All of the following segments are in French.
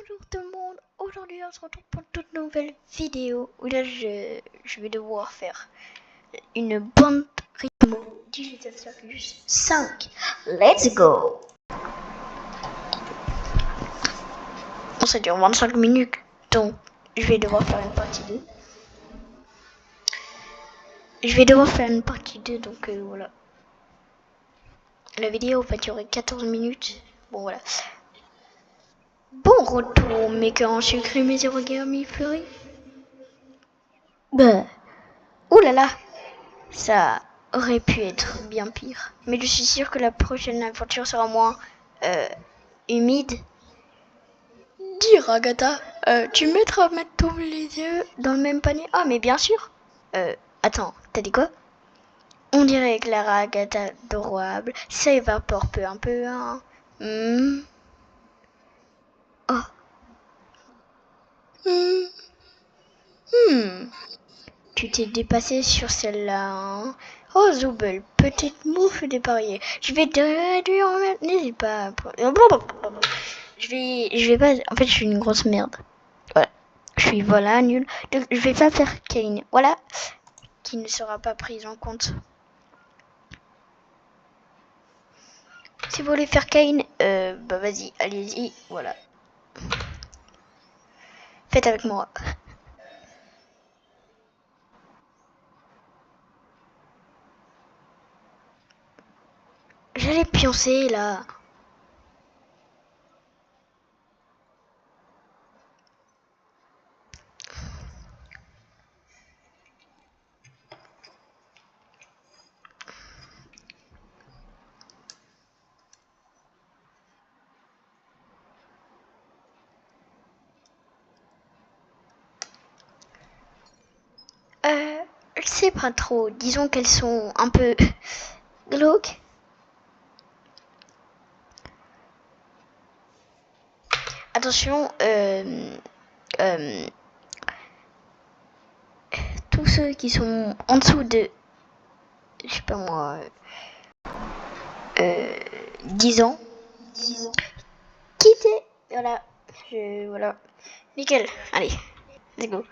Bonjour tout le monde, aujourd'hui on se retrouve pour une toute nouvelle vidéo où là je vais devoir faire une bande rythmo Digital Circus 5. Let's go. Bon, ça dure 25 minutes, donc je vais devoir faire une partie 2. Donc voilà. La vidéo va durer 14 minutes, bon voilà. Bon retour, Maker en sucré, mes origami fleuris. Bah, oulala, ça aurait pu être bien pire. Mais je suis sûre que la prochaine aventure sera moins humide. Dis Agatha, tu mettras mettre tous les yeux dans le même panier? Ah mais bien sûr. Attends, t'as dit quoi? On dirait que la Agatha adorable s'évapore peu à peu, hein. Oh. Tu t'es dépassé sur celle-là, hein. Oh Zoubel, petite mouffe dépareillée. Je vais te réduire en même. N'hésite pas. Je vais pas. En fait, je suis une grosse merde. Voilà. Je suis voilà nul. Donc, je vais pas faire Kane. Voilà. Qui ne sera pas prise en compte. Si vous voulez faire Kane, bah vas-y, allez-y. Voilà. Faites avec moi. J'allais pioncer là. Je sais pas trop. Disons qu'elles sont un peu glauques. Attention, tous ceux qui sont en dessous de, je sais pas moi, 10 ans, quittez. Voilà, voilà, nickel. Allez, let's go.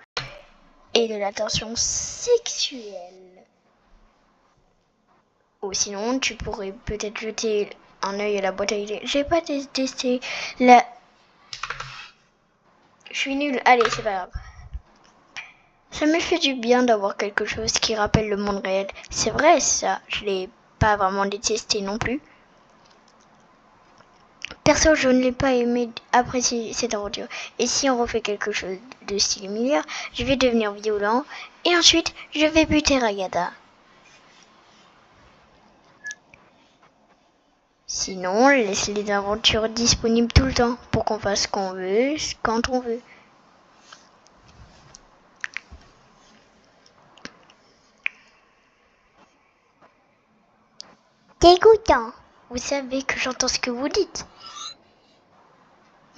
Et de l'attention sexuelle. Ou sinon, tu pourrais peut-être jeter un œil à la boîte à idées. J'ai pas testé la. Je suis nulle. Allez, c'est pas grave. Ça me fait du bien d'avoir quelque chose qui rappelle le monde réel. C'est vrai, ça. Je l'ai pas vraiment détesté non plus. Perso, je ne l'ai pas aimé apprécier cette aventure. Et si on refait quelque chose de style milliard, je vais devenir violent. Et ensuite, je vais buter Agatha. Sinon, laisse les aventures disponibles tout le temps pour qu'on fasse ce qu'on veut, quand on veut. Dégoûtant. Vous savez que j'entends ce que vous dites.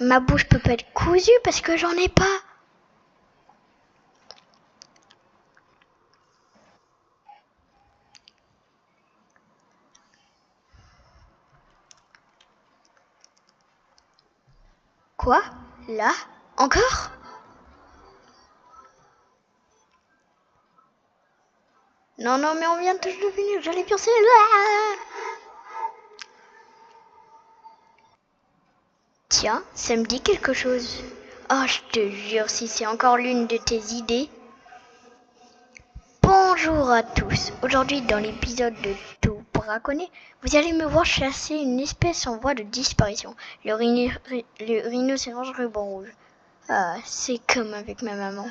Ma bouche peut pas être cousue parce que j'en ai pas. Quoi? Là? Encore? Non, non, mais on vient tous de finir, j'allais pioncer là. Tiens, ça me dit quelque chose. Oh, je te jure, si c'est encore l'une de tes idées. Bonjour à tous. Aujourd'hui, dans l'épisode de Tout braconner, vous allez me voir chasser une espèce en voie de disparition, le rhinocéros ruban rouge. Ah, c'est comme avec ma maman.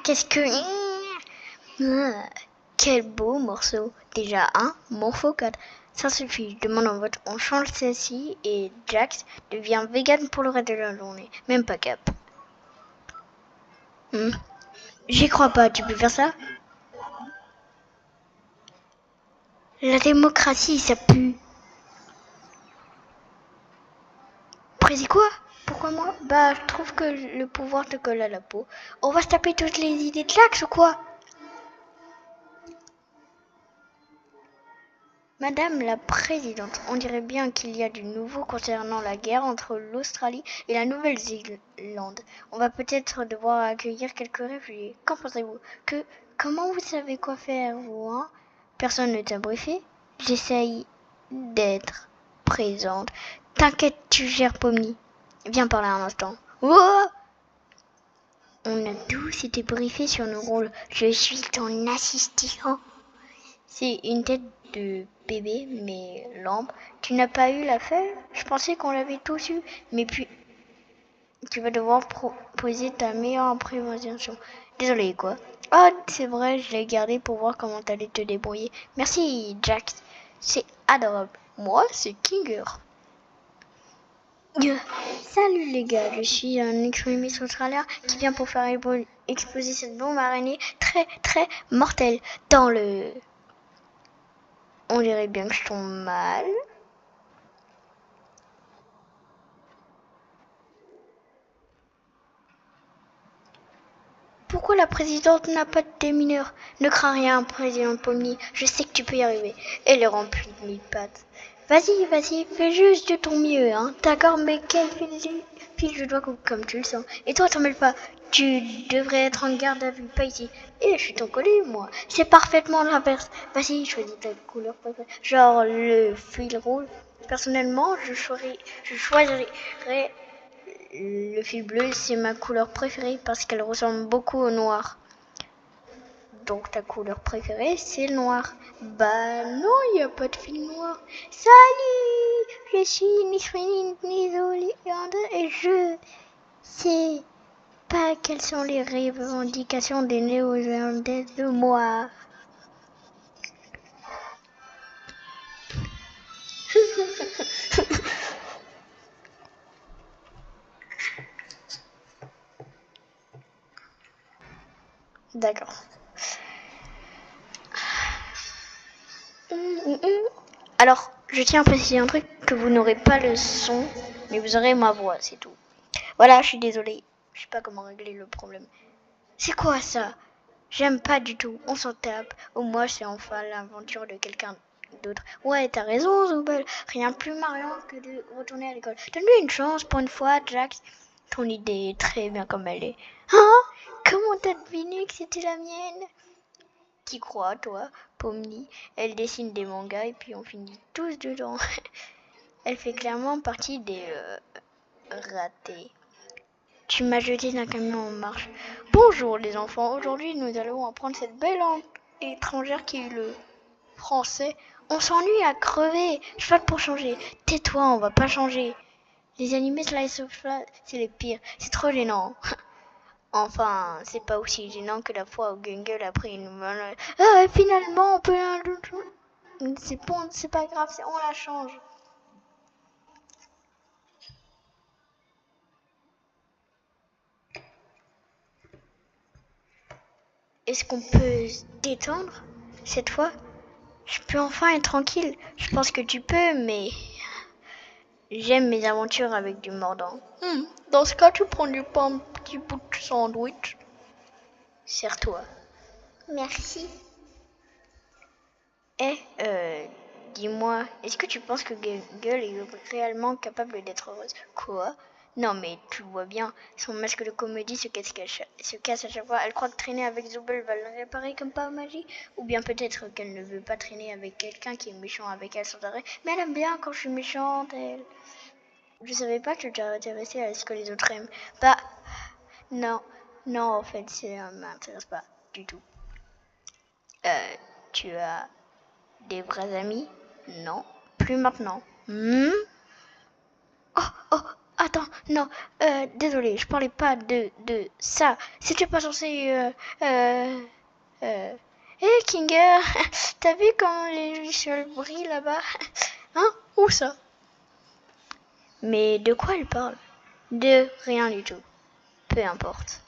Qu'est-ce que... Ah, quel beau morceau. Déjà un, morpho 4. Ça suffit, je demande en vote. On change celle-ci et Jax devient vegan pour le reste de la journée. Même pas cap. J'y crois pas, tu peux faire ça? La démocratie, ça pue. Précis quoi? Pourquoi moi? Bah, je trouve que le pouvoir te colle à la peau. On va se taper toutes les idées de Jax ou quoi? Madame la Présidente, on dirait bien qu'il y a du nouveau concernant la guerre entre l'Australie et la Nouvelle-Zélande. On va peut-être devoir accueillir quelques réfugiés. Qu'en pensez-vous? Comment vous savez quoi faire, vous, hein? Personne ne t'a briefé? J'essaye d'être présente. T'inquiète, tu gères, Pomni. Viens par là un instant. Oh! On a tous été briefés sur nos rôles. Je suis ton assistant. C'est une tête de bébé, mais lampe. Tu n'as pas eu la feuille? Je pensais qu'on l'avait tous eu. Mais puis, tu vas devoir proposer ta meilleure présentation. Désolé, quoi. Ah, c'est vrai, je l'ai gardé pour voir comment t'allais te débrouiller. Merci, Jack. C'est adorable. Moi, c'est Kinger. Salut les gars, je suis un extrémiste australien qui vient pour faire exploser cette bombe araignée très très mortelle dans le... On dirait bien que je tombe mal. Pourquoi la présidente n'a pas de démineur? Ne crains rien, président Pomni, je sais que tu peux y arriver. Elle est remplie de mille pattes. Vas-y, fais juste de ton mieux, hein. D'accord, mais quel fil je dois comme tu le sens. Et toi, t'en mêles pas. Tu devrais être en garde à vue, pas ici. Et je suis ton collègue, moi. C'est parfaitement l'inverse. Vas-y, choisis ta couleur préférée. Genre le fil rouge. Personnellement, je choisirais le fil bleu, c'est ma couleur préférée parce qu'elle ressemble beaucoup au noir. Donc ta couleur préférée, c'est le noir. Bah non, il n'y a pas de fil noir. Salut, je suis Nisrine Nézoliande et je sais pas quelles sont les revendications des Néo-Zélandais de moi. D'accord. Alors, je tiens à préciser un truc, que vous n'aurez pas le son, mais vous aurez ma voix, c'est tout. Voilà, je suis désolée. Je sais pas comment régler le problème. C'est quoi ça? J'aime pas du tout. On s'en tape. Au moins, c'est enfin l'aventure de quelqu'un d'autre. Ouais, t'as raison, Zobel. Rien de plus marrant que de retourner à l'école. Donne-lui une chance pour une fois, Jack. Ton idée est très bien comme elle est. Hein? Comment t'as deviné que c'était la mienne? T'y crois, toi, Pomni? Elle dessine des mangas et puis on finit tous dedans. Elle fait clairement partie des ratés. Tu m'as jeté d'un camion en marche. Bonjour les enfants, aujourd'hui nous allons apprendre cette belle langue étrangère qui est le français. On s'ennuie à crever, je vote pour changer. Tais-toi, on va pas changer. Les animés Slice of Life, c'est les pires, c'est trop gênant. Enfin, c'est pas aussi gênant que la fois où Gungle a pris une main. Ah, finalement, on peut... C'est bon, c'est pas grave, on la change. Est-ce qu'on peut se détendre cette fois? Je peux enfin être tranquille. Je pense que tu peux, mais j'aime mes aventures avec du mordant. Dans ce cas, tu prends pas un petit bout de sandwich? Serre-toi. Merci. Dis-moi, est-ce que tu penses que Gueule est réellement capable d'être heureuse? Quoi? Non mais tu vois bien, son masque de comédie se casse à chaque fois. Elle croit que traîner avec Zobel va le réparer comme par magie. Ou bien peut-être qu'elle ne veut pas traîner avec quelqu'un qui est méchant avec elle sans arrêt. Mais elle aime bien quand je suis méchante, elle. Je savais pas que tu étais intéressée à ce que les autres aiment. Bah, non, en fait, ça m'intéresse pas du tout. Tu as des vrais amis? Non, plus maintenant. Oh, attends, non, désolé, je parlais pas de ça. C'était pas censé, Hey Kinger, t'as vu comment les lucioles brillent là-bas? Hein? Où ça? Mais de quoi elle parle? De rien du tout. Peu importe.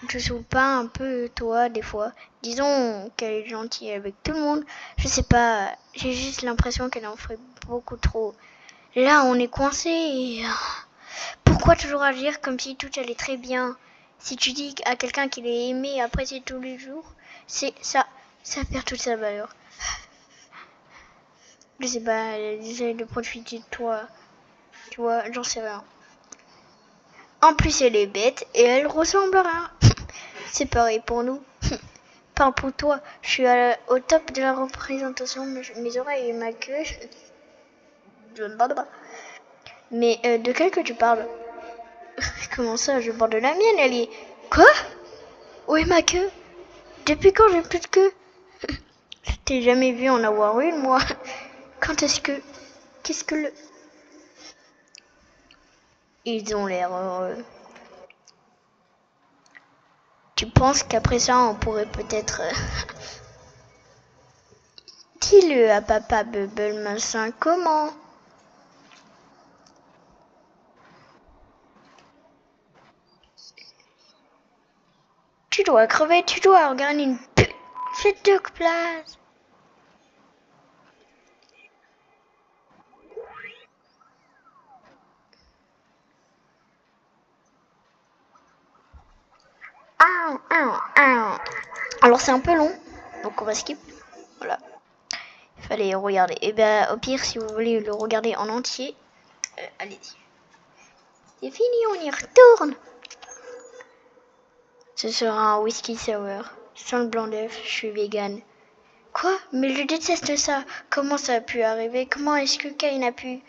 Tu te saoules pas un peu, toi, des fois? Disons qu'elle est gentille avec tout le monde. Je sais pas, j'ai juste l'impression qu'elle en ferait beaucoup trop. Là, on est coincé et... Pourquoi toujours agir comme si tout allait très bien? Si tu dis à quelqu'un qu'il est aimé et apprécié tous les jours, ça perd toute sa valeur. Je sais pas, elle essaie de profiter de toi. Tu vois, j'en sais rien. En plus, elle est bête et elle ressemble à rien. C'est pareil pour nous. Parle pour toi. Je suis au top de la représentation. Mes oreilles et ma queue. Je ne parle pas. Mais de quelle que tu parles? Comment ça? Je parle de la mienne. Elle est... Quoi? Où est ma queue? Depuis quand j'ai plus de queue? Je t'ai jamais vu en avoir une, moi. Quand est-ce que... Qu'est-ce que le... Ils ont l'air heureux. Tu penses qu'après ça, on pourrait peut-être... Dis-le à papa Bubble Malsain, comment? Tu dois crever, tu dois regarder une petite de place. Alors c'est un peu long, donc on va skip. Voilà. Il fallait regarder. Et ben au pire, si vous voulez le regarder en entier, allez-y. C'est fini, on y retourne. Ce sera un whisky sour, sans le blanc d'œuf, je suis vegan. Quoi? Mais je déteste ça. Comment ça a pu arriver? Comment est-ce que Kane a pu...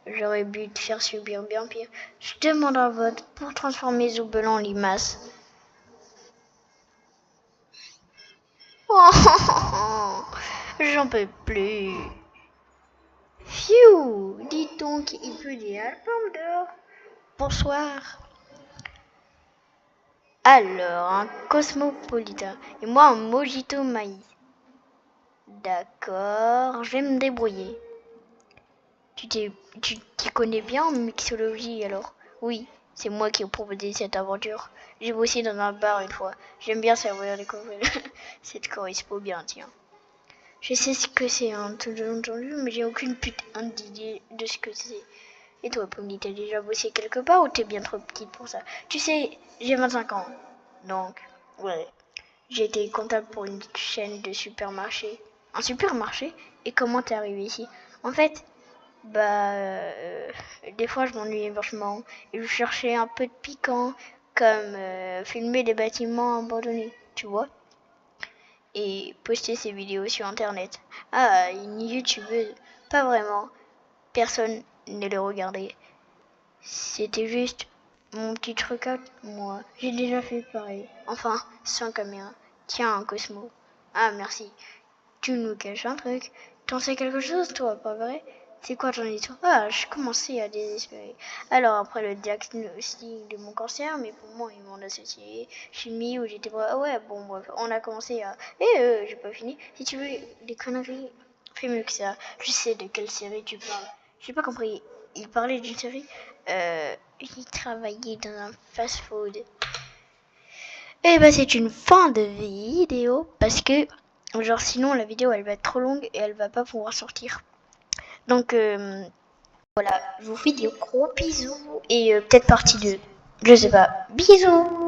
J'aurais pu te faire subir bien pire. Je demande un vote pour transformer Zoubel en limace. Oh, j'en peux plus. Phew, dites donc, il peut dire pomme d'or. Bonsoir. Alors, un cosmopolitain et moi un mojito maïs. D'accord, je vais me débrouiller. Tu t'y connais bien en mixologie alors? Oui, c'est moi qui ai proposé cette aventure. J'ai bossé dans un bar une fois. J'aime bien servir les cocktails. Cette correspond bien, tiens. Je sais ce que c'est, hein, tout entendu, mais j'ai aucune putain d'idée de ce que c'est. Et toi, Pomni, t'as déjà bossé quelque part ou t'es bien trop petite pour ça? Tu sais, j'ai 25 ans. Donc, ouais. J'ai été comptable pour une chaîne de supermarchés. Un supermarché? Et comment t'es arrivé ici? En fait, des fois je m'ennuyais vachement et je cherchais un peu de piquant, comme filmer des bâtiments abandonnés, tu vois, et poster ces vidéos sur internet. Ah, une youtubeuse? Pas vraiment. Personne ne le regardait. C'était juste mon petit truc à moi. J'ai déjà fait pareil. Enfin, sans caméra. Tiens, Cosmo. Ah, merci. Tu nous caches un truc. T'en sais quelque chose, toi, pas vrai? C'est quoi ton histoire? Ah, je commençais à désespérer. Alors, après le diagnostic de mon cancer, mais pour moi, ils m'ont associé chimie où j'étais... Ah ouais, bon, bref, on a commencé à... j'ai pas fini. Si tu veux des conneries, fais mieux que ça. Je sais de quelle série tu parles. J'ai pas compris. Il parlait d'une série? Il travaillait dans un fast-food. Et bah, c'est une fin de vidéo parce que... Genre sinon la vidéo elle va être trop longue et elle va pas pouvoir sortir. Donc voilà, je vous fais des gros bisous et peut-être partie 2. Je sais pas. Bisous.